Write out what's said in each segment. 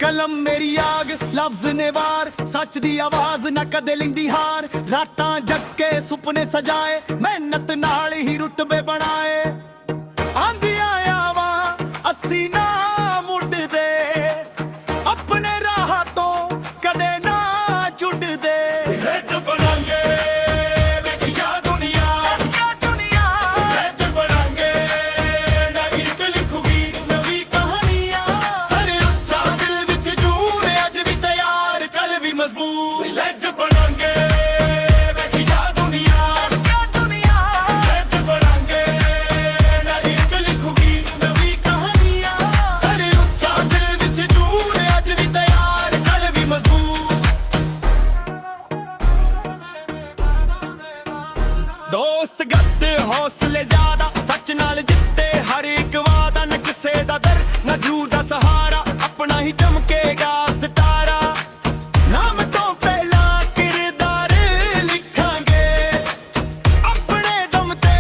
ਕਲਮ ਮੇਰੀ ਆਗ ਲਫ਼ਜ਼ ਨੇ ਵਾਰ ਸੱਚ ਦੀ ਆਵਾਜ਼ ਨਾ ਕਦੇ ਲਿੰਦੀ ਹਾਰ ਰਾਤਾਂ ਜੱਗੇ ਸੁਪਨੇ ਸਜਾਏ ਮਿਹਨਤ ਨਾਲ ਹੀ ਰੁਤਬੇ ਬਣਾਏ ਆਂਦੀਆਂ ਆਵਾਂ ਅਸੀਂ ਨਾ ਮੁੜਦੇ ਆਪਣੇ ਰਾਹ ਤੋਂ ਕਦੇ ਨਾ ਛੁੱਟਦੇ ਵਿੱਚ ਬਣਾਂਗੇ ਵੇਖਿਆ ਦੁਨੀਆ ਵਿੱਚ ਬਣਾਂਗੇ ਨਵੀਂ ਲਿਖੂਗੀ ਨਵੀਂ ਕਹਾਣੀਆਂ ਸਰ ਉੱਚਾ ਦਿਲ ਵਿੱਚ ਜੂਨ ਅੱਜ ਵੀ ਤਿਆਰ ਕੱਲ ਵੀ ਮਜ਼ਬੂਤ ਵਿੱਚ ਬਣਾਂਗੇ ਵੇਖਿਆ ਦੁਨੀਆ ਵਿੱਚ ਬਣਾਂਗੇ ਨਵੀਂ ਲਿਖੂਗੀ ਨਵੀਂ ਕਹਾਣੀਆਂ ਸਰ ਉੱਚਾ ਦਿਲ ਵਿੱਚ ਜੂਨ ਅੱਜ ਵੀ ਤਿਆਰ ਕੱਲ ਵੀ ਮਜ਼ਬੂਤ ਦੋਸਤ ਗੱਦੇ ਹੌਸਲੇ ਜ਼ਿਆਦਾ ਸੱਚ ਨਾਲ ਜਿੱਤੇ ਹਰ ਇੱਕ ਵਾਦਾ ਨਾ ਕਿਸੇ ਦਾ ਦਰ ਨਾ ਜੂ ਦਾ ਸਹਾਰਾ ਆਪਣਾ ਹੀ ਚਮਕੇਗਾ ਸਿਤਾਰਾ ਨਾਮ ਤੋਂ ਪਹਿਲਾਂ ਕਿਰਦਾਰ ਲਿਖਾਂਗੇ ਆਪਣੇ ਦਮ ਤੇ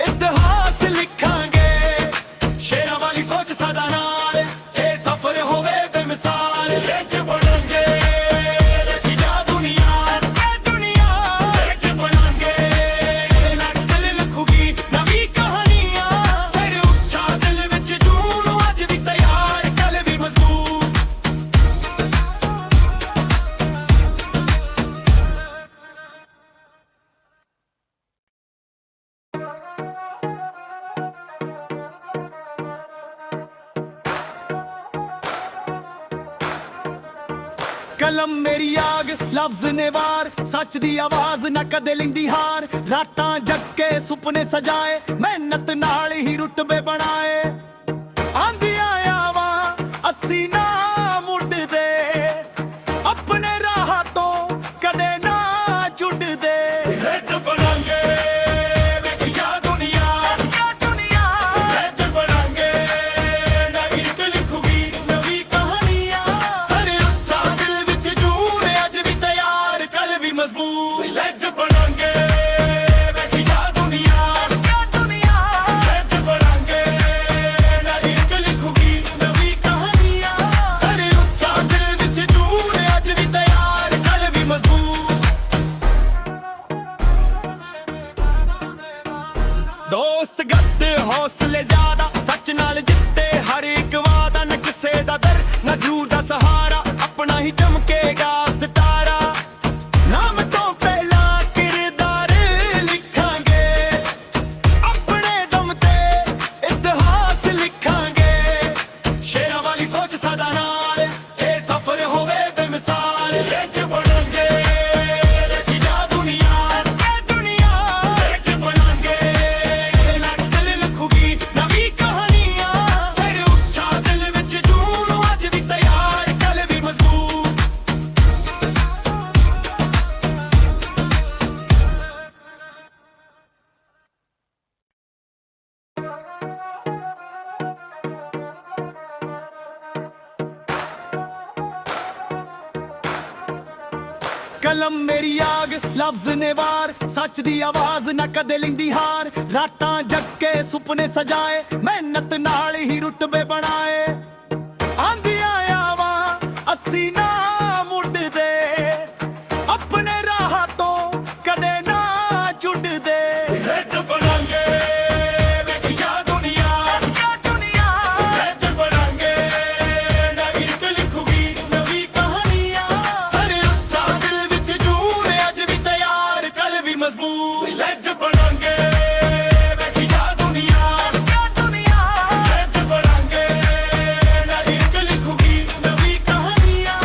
ਇਤਿਹਾਸ ਲਿਖਾਂਗੇ ਸ਼ੇਰਾਂ ਵਾਲੀ ਸੋਚ ਸਦਾ ਨਾਲ ਇਹ ਸਫ਼ਰ ਹੋਵੇ ਬੇਮਿਸਾਲ ਵਿੱਚ ਬਣਾਂਗੇ ਲਿਖਿਆ ਦੁਨੀਆ ਵਿੱਚ ਬਣਾਂਗੇ ਨਕਲ ਲਿਖੂਗੀ ਨਵੀਂ ਕਹਾਣੀਆਂ ਸਿਰ ਉੱਚਾ ਦਿਲ ਵਿੱਚ ਜੂਨ ਅੱਜ ਵੀ ਤਿਆਰ ਕੱਲ ਵੀ ਮਜ਼ਬੂਤ ਕਲਮ ਮੇਰੀ ਆਗ ਲਫ਼ਜ਼ ਨੇ ਵਾਰ ਸੱਚ ਦੀ ਆਵਾਜ਼ ਨਾ ਕਦੇ ਲਿੰਦੀ ਹਾਰ ਰਾਤਾਂ ਜੱਗੇ ਸੁਪਨੇ ਸਜਾਏ ਮਿਹਨਤ ਨਾਲ ਹੀ ਰੁਤਬੇ ਬਣਾਏ ਆਂਦੀਆਂ ਆਵਾਂ ਅਸੀਂ ਨਾ ਮੁੜਦੇ ਆਪਣੇ ਰਾਹ ਤੋਂ ਕਦੇ ਨਾ ਛੁੱਟਦੇ ਵਿੱਚ ਬਣਾਂਗੇ ਵੇਖਿਆ ਦੁਨੀਆ ਵਿੱਚ ਬਣਾਂਗੇ ਨਵੀਂ ਲਿਖੂਗੀ ਨਵੀਂ ਕਹਾਣੀਆਂ ਸਰ ਉੱਚਾ ਦਿਲ ਵਿੱਚ ਜੂਨ ਅੱਜ ਵੀ ਤਿਆਰ ਕੱਲ ਵੀ ਮਜ਼ਬੂਤ ਵਿੱਚ ਬਣਾਂਗੇ ਵੇਖਿਆ ਦੁਨੀਆ ਵਿੱਚ ਬਣਾਂਗੇ ਨਵੀਂ ਲਿਖੂਗੀ ਨਵੀਂ ਕਹਾਣੀਆਂ ਸਰ ਉੱਚਾ ਦਿਲ ਵਿੱਚ ਜੂਨ ਅੱਜ ਵੀ ਤਿਆਰ ਕੱਲ ਵੀ ਮਜ਼ਬੂਤ ਦੋਸਤ ਗੱਦੇ ਹੌਸਲੇ ਜ਼ਿਆਦਾ ਸੱਚ ਨਾਲ ਜਿੱਤੇ ਹਰ ਇੱਕ ਵਾਦਾ ਨਾ ਕਿਸੇ ਦਾ ਦਰ ਨਾ ਜੂ ਦਾ ਸਹਾਰਾ ਆਪਣਾ ਹੀ ਚਮਕੇਗਾ ਸਿਤਾਰਾ ਨਾਮ ਤੋਂ ਪਹਿਲਾਂ ਕਿਰਦਾਰ ਲਿਖਾਂਗੇ ਆਪਣੇ ਦਮ ਤੇ ਇਤਿਹਾਸ ਲਿਖਾਂਗੇ ਸ਼ੇਰਾਂ ਵਾਲੀ ਸੋਚ ਸਦਾ ਨਾਲ ਇਹ ਸਫ਼ਰ ਹੋਵੇ ਬੇਮਿਸਾਲ ਵਿੱਚ ਬਣਾਂਗੇ ਲਿਖਿਆ ਦੁਨੀਆ ਵਿੱਚ ਬਣਾਂਗੇ ਨਕਲ ਲਿਖੂਗੀ ਨਵੀਂ ਕਹਾਣੀਆਂ ਸਿਰ ਉੱਚਾ ਦਿਲ ਵਿੱਚ ਜੂਨ ਅੱਜ ਵੀ ਤਿਆਰ ਕੱਲ ਵੀ ਮਜ਼ਬੂਤ ਕਲਮ ਮੇਰੀ ਆਗ ਲਫ਼ਜ਼ ਨੇ ਵਾਰ ਸੱਚ ਦੀ ਆਵਾਜ਼ ਨਾ ਕਦੇ ਲਿੰਦੀ ਹਾਰ ਰਾਤਾਂ ਜੱਗੇ ਸੁਪਨੇ ਸਜਾਏ ਮਿਹਨਤ ਨਾਲ ਹੀ ਰੁਤਬੇ ਬਣਾਏ ਆਂਦੀਆਂ ਆਵਾਂ ਅਸੀਂ ਨਾ ਮੁੜਦੇ ਆਪਣੇ ਰਾਹ ਤੋਂ ਕਦੇ ਨਾ ਛੁੱਟਦੇ ਵਿੱਚ ਬਣਾਂਗੇ ਵੇਖਿਆ ਦੁਨੀਆ ਵਿੱਚ ਬਣਾਂਗੇ ਨਵੀਂ ਲਿਖੂਗੀ ਨਵੀਂ ਕਹਾਣੀਆਂ ਸਰ ਉੱਚਾ ਦਿਲ ਵਿੱਚ ਜੂਨ ਅੱਜ ਵੀ ਤਿਆਰ ਕੱਲ ਵੀ ਮਜ਼ਬੂਤ ਵਿੱਚ ਬਣਾਂਗੇ ਵੇਖਿਆ ਦੁਨੀਆ ਵਿੱਚ ਬਣਾਂਗੇ ਨਵੀਂ ਲਿਖੂਗੀ ਨਵੀਂ ਕਹਾਣੀਆਂ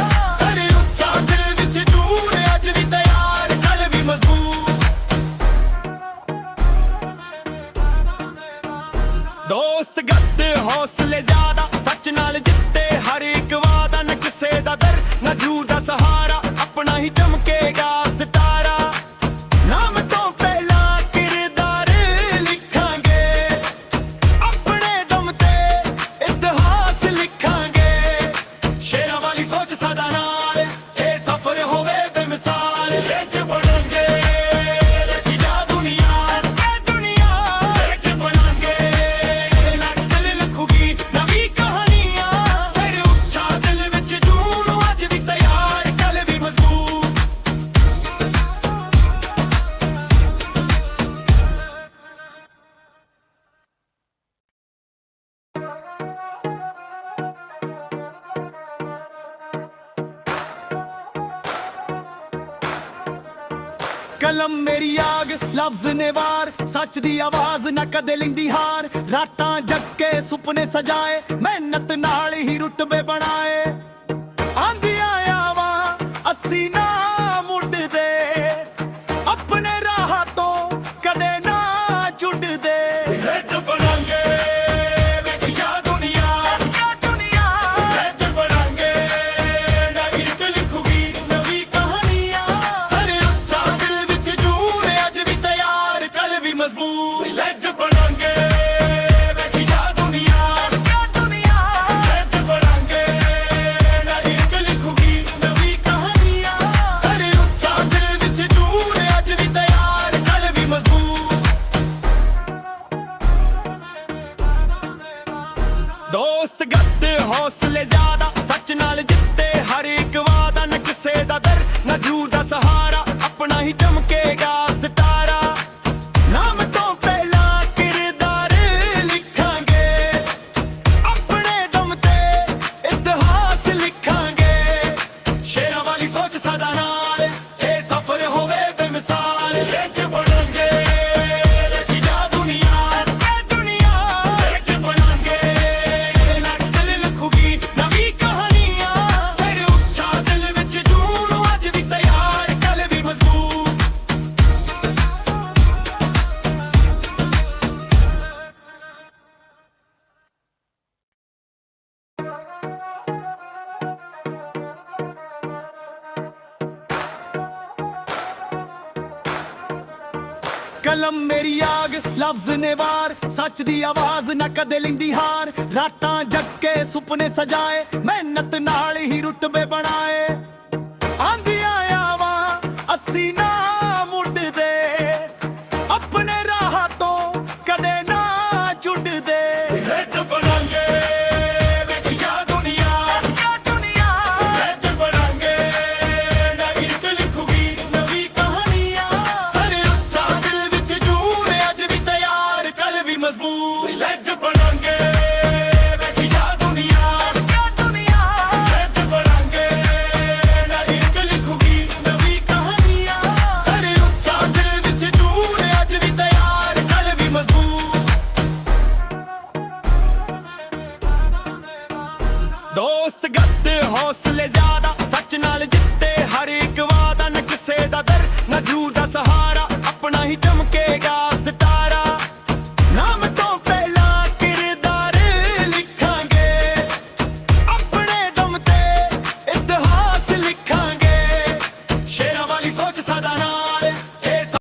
ਕਲਮ ਮੇਰੀ ਆਗ ਲਫ਼ਜ਼ ਨੇ ਵਾਰ ਸੱਚ ਦੀ ਆਵਾਜ਼ ਨਾ ਕਦੇ ਲੈਂਦੀ ਹਾਰ ਰਾਤਾਂ ਜੱਗੇ ਸੁਪਨੇ ਸਜਾਏ ਮਿਹਨਤ ਨਾਲ ਹੀ ਰੁਤਬੇ ਬਣਾਏ ਆਂਦੀਆਂ ਆਵਾਂ ਅਸੀਂ ਨਾ ਮੁੜਦੇ ਆਪਣੇ ਰਾਹ ਤੋਂ ਕਦੇ ਨਾ ਜੁੜਦੇ ਰੱਜ ਬਣਾਂਗੇ ਵੇਖਿਆ ਦੁਨੀਆ ਰੱਜ ਬਣਾਂਗੇ ਨਵੀਂ ਰੁੱਤ ਲਿਖੂਗੀ ਨਵੀਂ ਕਹਾਣੀਆਂ ਸਰ ਉੱਚਾ ਦਿਲ ਵਿੱਚ ਜੂਨ ਅੱਜ ਵੀ ਤਿਆਰ ਕੱਲ ਵੀ ਮਜ਼ਬੂਤ ਰੱਜ ਬਣਾਂਗੇ ਵੇਖਿਆ ਦੁਨੀਆ ਰੱਜ ਬਣਾਂਗੇ ਨਵੀਂ ਰੁੱਤ ਲਿਖੂਗੀ ਨਵੀਂ ਕਹਾਣੀਆਂ ਸਰ ਉੱਚਾ ਦਿਲ ਵਿੱਚ ਜੂਨ ਅੱਜ ਵੀ ਤਿਆਰ ਕੱਲ ਵੀ ਮਜ਼ਬੂਤ ਦੋਸਤ ਗੱਤ ਹੌਸਲੇ ਜ਼ਿਆਦਾ ਸੱਚ ਨਾਲ ਜਿੱਤੇ ਹਰ ਇੱਕ ਵਾਦਾ ਨਾ ਕਿਸੇ ਦਾ ਦਰ ਨਾ ਜੂਰ ਦਾ ਸਹਾਰਾ ਆਪਣਾ ਹੀ ਚਮਕੇਗਾ ਸਿਤਾਰਾ ਨਾਮ ਤੋਂ ਪਹਿਲਾਂ ਕਿਰਦਾਰ ਲਿਖਾਂਗੇ ਆਪਣੇ ਦਮ ਤੇ ਇਤਿਹਾਸ ਲਿਖਾਂਗੇ ਸ਼ੇਰਾਂ ਵਾਲੀ ਸੋਚ ਸਦਾ ਨਾਲ ਇਹ ਸਫ਼ਰ ਹੋਵੇ ਬੇਮਿਸਾਲ ਰੱਜ ਬਣਾਂਗੇ ਰੱਖਿਆ ਦੁਨੀਆ ਰੱਜ ਬਣਾਂਗੇ ਨਕਲ ਲਿਖੂਗੀ ਨਵੀਂ ਕਹਾਣੀਆਂ ਸਿਰ ਉੱਚਾ ਦਿਲ ਵਿੱਚ ਜੂਨ ਅੱਜ ਵੀ ਤਿਆਰ ਕੱਲ ਵੀ ਮਜ਼ਬੂਤ ਕਲਮ ਮੇਰੀ ਆਗ ਲਫ਼ਜ਼ ਨੇ ਵਾਰ ਸੱਚ ਦੀ ਆਵਾਜ਼ ਨਾ ਕਦੇ ਲੈਂਦੀ ਹਾਰ ਰਾਤਾਂ ਜੱਗੇ ਸੁਪਨੇ ਸਜਾਏ ਮਿਹਨਤ ਨਾਲ ਹੀ ਰੁਤਬੇ ਬਣਾਏ ਆਂਦੀਆਂ ਆਵਾਂ ਅਸੀਂ ਨਾ ਮੁੜਦੇ ਆਪਣੇ ਰਾਹ ਤੋਂ ਕਦੇ ਨਾ ਜੁੜਦੇ ਰੱਜ ਬਣਾਂਗੇ ਵੇਖਿਆ ਦੁਨੀਆ ਰੱਜ ਬਣਾਂਗੇ ਨਵੀਂ ਰੁੱਤ ਲਿਖੂਗੀ ਨਵੀਂ ਕਹਾਣੀਆਂ ਸਰ ਉੱਚਾ ਦਿਲ ਵਿੱਚ ਜੂਨ ਅੱਜ ਵੀ ਤਿਆਰ ਕੱਲ ਵੀ ਮਜ਼ਬੂਤ ਰੱਜ ਬਣਾਂਗੇ ਵੇਖਿਆ ਦੁਨੀਆ ਰੱਜ ਬਣਾਂਗੇ ਨਵੀਂ ਰੁੱਤ ਲਿਖੂਗੀ ਨਵੀਂ ਕਹਾਣੀਆਂ ਸਰ ਉੱਚਾ ਦਿਲ ਵਿੱਚ ਜੂਨ ਅੱਜ ਵੀ ਤਿਆਰ ਕੱਲ ਵੀ ਮਜ਼ਬੂਤ ਦੋਸਤ ਗੱਤ ਹੌਸਲੇ ਜ਼ਿਆਦਾ ਸੱਚ ਨਾਲ ਜਿੱਤੇ ਹਰ ਇੱਕ ਵਾਦਾ ਨਾ ਕਿਸੇ ਦਾ ਦਰ ਨਾ ਜੂਰ ਦਾ ਸਹਾਰਾ